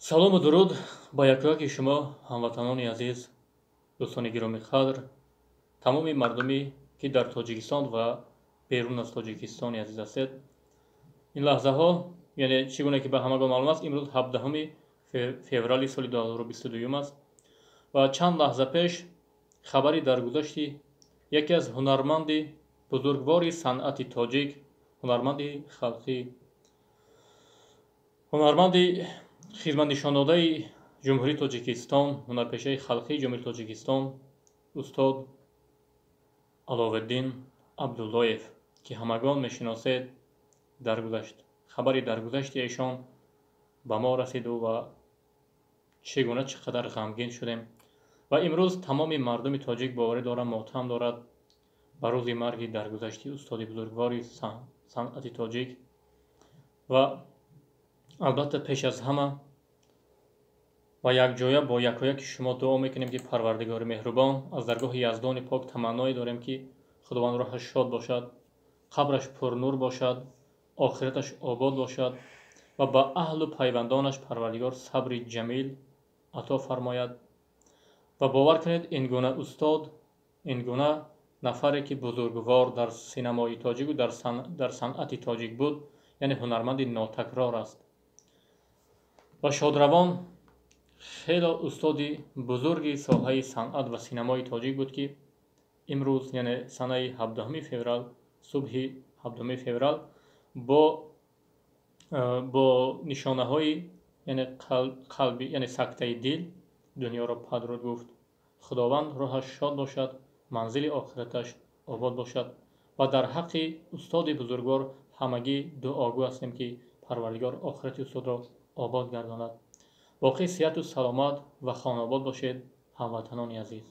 салому дуруд ба якояки шумо ҳамватанони азиз, дӯстони гироми қадр, тамоми мардуме ки дар Тоҷикистон ва берун аз Тоҷикистони азиз ҳастед. Ин лаҳзаҳо, яъне чӣ гуна ки ба ҳамагон маълум аст, имрӯз 17 феврали соли 2022 аст ва чанд лаҳза пеш хабари даргузашти яке аз ҳунарманди бузургвори санъати тоҷик, ҳунарманди халқӣ, ҳунарманди хизматнишондаи ҷумҳурии Тоҷикистон, ҳунарпешаи халқии ҷумҳурии Тоҷикистон, устод Аловиддин Абдуллоев, ки ҳамагон мешиносед, даргузашт. Хабари даргузашти эшон ба мо расиду ва чӣ гуна чӣ қадар ғамгин шудем. Ва имрӯз тамоми мардуми тоҷик боварӣ дорад, мотам дорад ба рӯзи марги даргузашти устоди бузургвори санъати тоҷик. Ва албатта пеш аз ҳама ва якҷоя бо якояки шумо дуо мекунем ки Парвардигори меҳрубон аз даргоҳи Яздони пок таманное дорем ки худованд рӯҳаш шод бошад, қабраш пурнур бошад, охираташ обод бошад ва ба аҳлу пайвандонаш Парвардигор сабри ҷамил ато фармояд. Ва бовар кунед, ин гуна устод, ин гуна нафаре ки бузургвор дар синамои тоҷику дар санъати тоҷик буд, яъне ҳунарманди нотакрор аст. Ва шодравон хело устоди бузурги соҳаи санъат ва синамои тоҷик буд ки имрӯз, яъне санаи 17 феврал, субҳи 17 феврал бо нишонаҳои қалби, яъне сактаи дил дунёро падруд гуфт. Худованд рӯҳаш шод бошад, манзили охираташ обод бошад. Ва дар ҳаққи устоди бузургвор ҳамагӣ дуогӯ ҳастем ки Парвардигор охирати устодро обод гардонад. боқӣ сеҳату саломат ва хонобод бошед, ҳамватанони азиз.